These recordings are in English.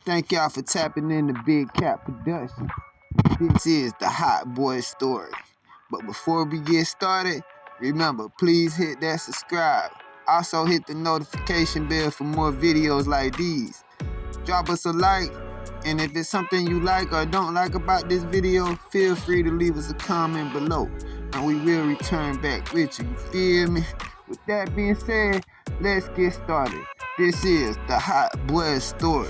Thank y'all for tapping in to Big Cat Production. This is the Hot Boyz Story. But before we get started, remember, please hit that subscribe. Also hit the notification bell for more videos like these. Drop us a like, and if it's something you like or don't like about this video, feel free to leave us a comment below, and we will return back with you. You feel me? With that being said, let's get started. This is the Hot Boyz Story.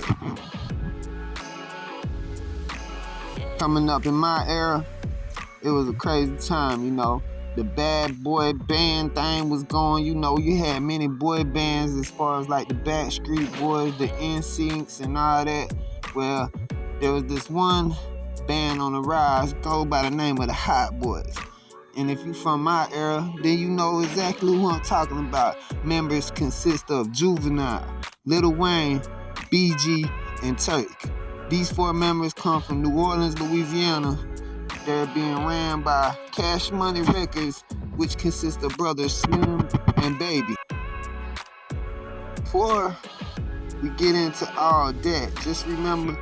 Coming up in my era, it was a crazy time, you know. The bad boy band thing was going, you know. You had many boy bands as far as like the Backstreet Boys, the NSYNCs and all that. Well, there was this one band on the rise, go by the name of the Hot Boyz. And if you from my era, then you know exactly who I'm talking about. Members consist of Juvenile, Lil Wayne, BG, and Turk. These four members come from New Orleans, Louisiana. They're being ran by Cash Money Records, which consists of brothers Slim and Baby. Before we get into all that, just remember,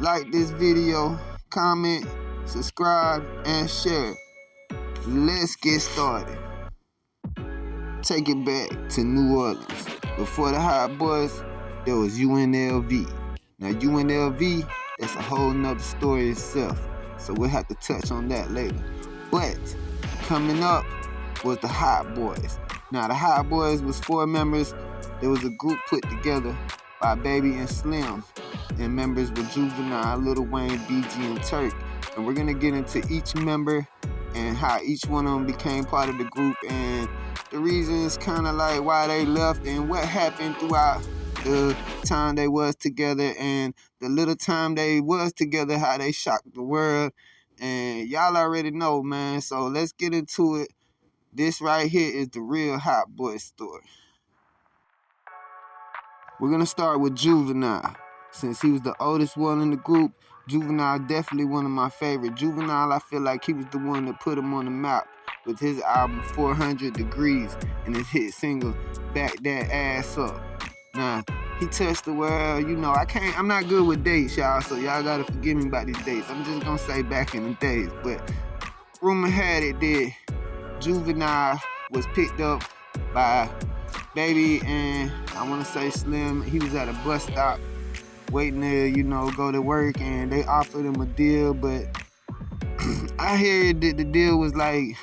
like this video, comment, subscribe, and share. Let's get started. Take it back to New Orleans. Before the Hot Boyz, there was UNLV. Now UNLV, that's a whole nother story itself, so we'll have to touch on that later. But coming up was the Hot Boyz. Now the Hot Boyz was four members. There was a group put together by Baby and Slim, and members were Juvenile, Lil Wayne, BG, and Turk. And we're gonna get into each member and how each one of them became part of the group, and the reasons kind of like why they left and what happened throughout the time they was together, and the little time they was together, how they shocked the world. And y'all already know, man, so let's get into it. This right here is the real Hot Boyz story. We're gonna start with Juvenile. Since he was the oldest one in the group, Juvenile definitely one of my favorite. Juvenile, I feel like he was the one that put him on the map with his album 400 Degrees and his hit single Back That Ass Up. Now, he touched the world, you know. I'm not good with dates, y'all, so y'all gotta forgive me about these dates. I'm just gonna say back in the days, but rumor had it that Juvenile was picked up by Baby and I wanna say Slim. He was at a bus stop waiting to, you know, go to work, and they offered him a deal, but I heard that the deal was like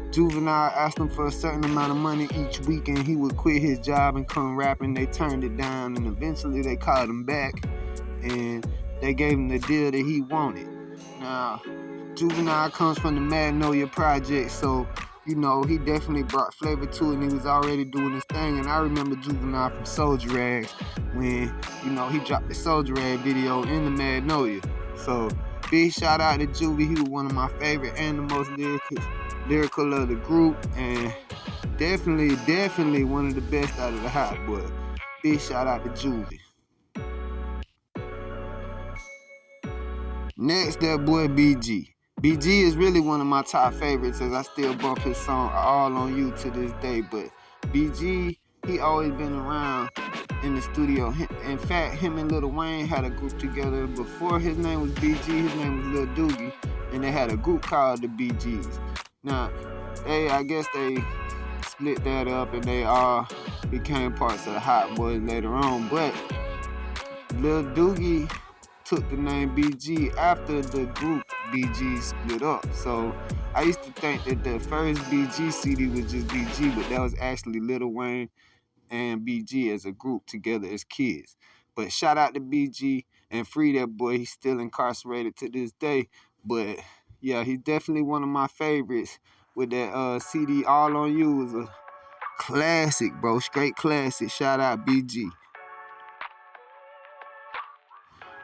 Juvenile asked him for a certain amount of money each week and he would quit his job and come rapping. They turned it down, and eventually they called him back and they gave him the deal that he wanted. Now, Juvenile comes from the Magnolia Project, so you know, he definitely brought flavor to it, and he was already doing his thing. And I remember Juvenile from Soldier Rags when, you know, he dropped the Soldier Rag video in the Magnolia. So, big shout out to Juvie. He was one of my favorite and the most lyrical of the group, and definitely one of the best out of the Hot Boyz. Big shout out to Juvie. Next, that boy BG. BG is really one of my top favorites, as I still bump his song All On You to this day. But BG, he always been around in the studio. In fact, him and Lil Wayne had a group together. Before his name was BG, his name was Lil Doogie, and they had a group called the BGs. Now, I guess they split that up and they all became parts of the Hot Boyz later on. But Lil Doogie took the name BG after the group BG split up. So I used to think that the first BG CD was just BG, but that was actually Lil Wayne and BG as a group together as kids. But shout out to BG and free that boy. He's still incarcerated to this day. But yeah, he's definitely one of my favorites. With that CD All On You was a classic, bro. Straight classic. Shout out BG.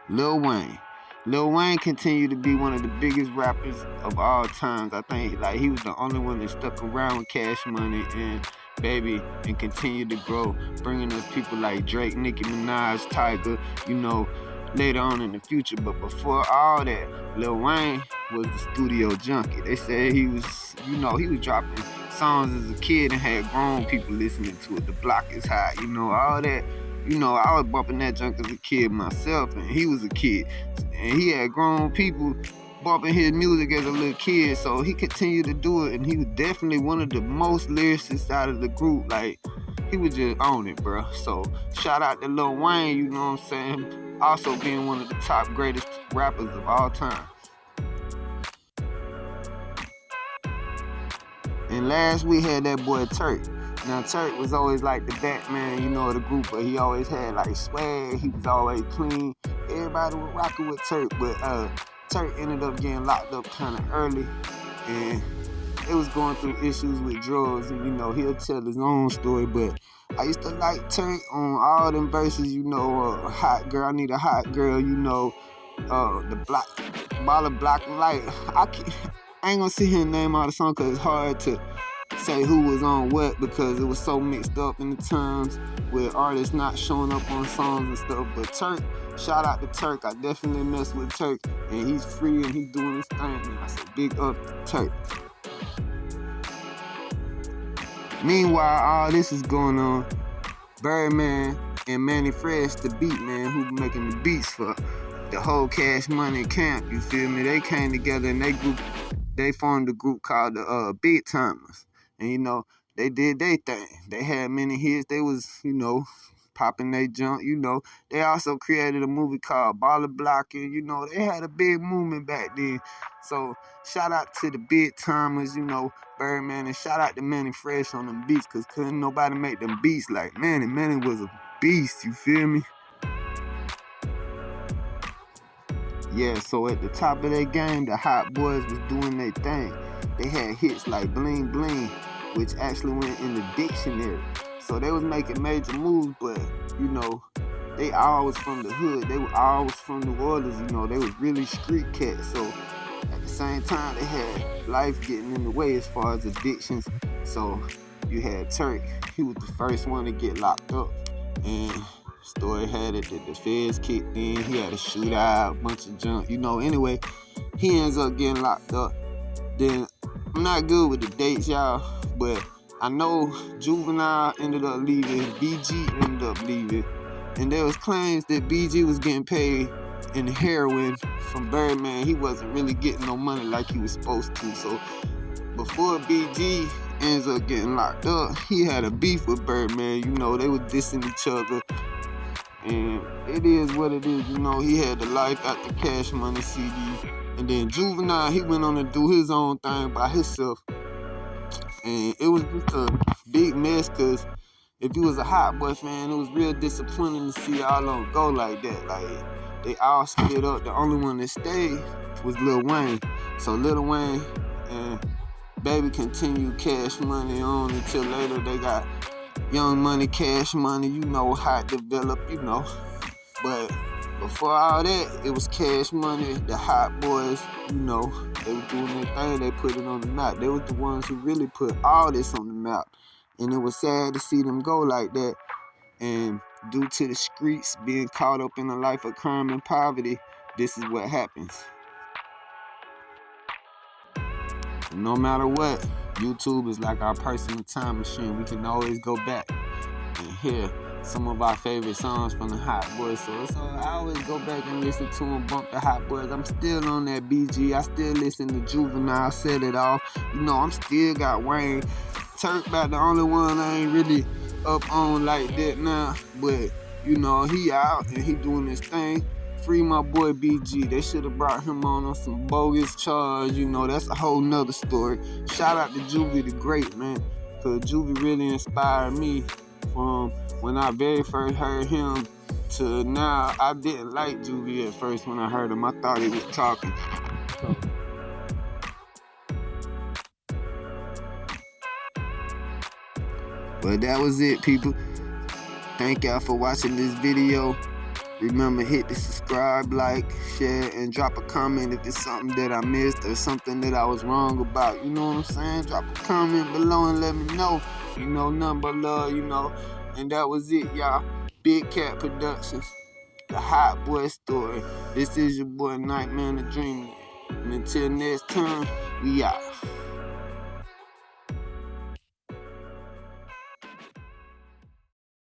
Lil Wayne. Lil Wayne continued to be one of the biggest rappers of all times. I think like he was the only one that stuck around with Cash Money and Baby and continued to grow, bringing us people like Drake, Nicki Minaj, Tiger, you know, later on in the future. But before all that, Lil Wayne was the studio junkie. They said he was, you know, he was dropping songs as a kid and had grown people listening to it. The Block Is Hot, you know, all that You know, I was bumping that junk as a kid myself, and he was a kid. And he had grown people bumping his music as a little kid, so he continued to do it, and he was definitely one of the most lyricists out of the group. Like, he was just on it, bro. So, shout out to Lil Wayne, you know what I'm saying? Also being one of the top greatest rappers of all time. And last we had that boy Turk. Now Turk was always like the Batman, you know, of the group, but he always had like swag. He was always clean. Everybody was rocking with Turk, but Turk ended up getting locked up kind of early, and it was going through issues with drugs. And you know, he'll tell his own story. But I used to like Turk on all them verses. You know, hot girl, I need a hot girl. You know, the black ball of black and light. I ain't gonna sit here and name all the songs because it's hard to say who was on what because it was so mixed up in the times with artists not showing up on songs and stuff. But Turk, shout out to Turk. I definitely mess with Turk, and he's free and he's doing his thing. And I say big up to Turk. Meanwhile, all this is going on. Birdman and Manny Fresh, the beat man, who making the beats for the whole Cash Money camp. You feel me? They came together and they formed a group called the NITEMxRE. And, you know, they did their thing. They had many hits. They was, you know, popping their junk, you know. They also created a movie called Baller Blocking. You know, they had a big movement back then. So, shout out to the NITEMxRE, you know, Birdman, and shout out to Manny Fresh on them beats, because couldn't nobody make them beats like Manny. Manny was a beast, you feel me? Yeah, so at the top of their game, the Hot Boyz was doing their thing. They had hits like Bling Bling, which actually went in the dictionary. So they was making major moves, but, you know, they always from the hood. They were always from New Orleans, you know. They was really street cats. So at the same time, they had life getting in the way as far as addictions. So you had Turk. He was the first one to get locked up. And story had it that the feds kicked in. He had a shootout, a bunch of junk, you know. Anyway, he ends up getting locked up. Then I'm not good with the dates, y'all, but I know Juvenile ended up leaving, BG ended up leaving, and there was claims that BG was getting paid in heroin from Birdman. He wasn't really getting no money like he was supposed to. So before BG ends up getting locked up, he had a beef with Birdman. You know, they were dissing each other. And it is what it is, you know. He had the Life After Cash Money CD. And then Juvenile, he went on to do his own thing by himself. And it was just a big mess, because if you was a Hot Boy fan, it was real disappointing to see all of them go like that. Like, they all split up. The only one that stayed was Lil Wayne. So Lil Wayne and Baby continued Cash Money on until later they got Young Money, Cash Money, you know how it developed, you know. But before all that, it was Cash Money, the Hot Boyz, you know. They were doing their thing, they put it on the map. They was the ones who really put all this on the map. And it was sad to see them go like that. And due to the streets being caught up in a life of crime and poverty, this is what happens. No matter what, YouTube is like our personal time machine. We can always go back and hear some of our favorite songs from the Hot Boyz. So I always go back and listen to them, bump the Hot Boyz. I'm still on that BG. I still listen to Juvenile, Set It Off. You know, I'm still got Wayne. Turk about the only one I ain't really up on like that now. But, you know, he out and he doing his thing. Free my boy BG. They should have brought him on some bogus charge. You know, that's a whole nother story. Shout out to Juvie the Great, man. Because Juvie really inspired me from when I very first heard him to now. I didn't like Juvie at first when I heard him. I thought he was talking. But that was it, people. Thank y'all for watching this video. Remember, hit the subscribe, like, share, and drop a comment if it's something that I missed or something that I was wrong about. You know what I'm saying? Drop a comment below and let me know. You know, nothing but love, you know. And that was it, y'all. Big Cat Productions, the Hot Boyz Story. This is your boy, NITEMxRE N-A DRExMLxND. And until next time, we out.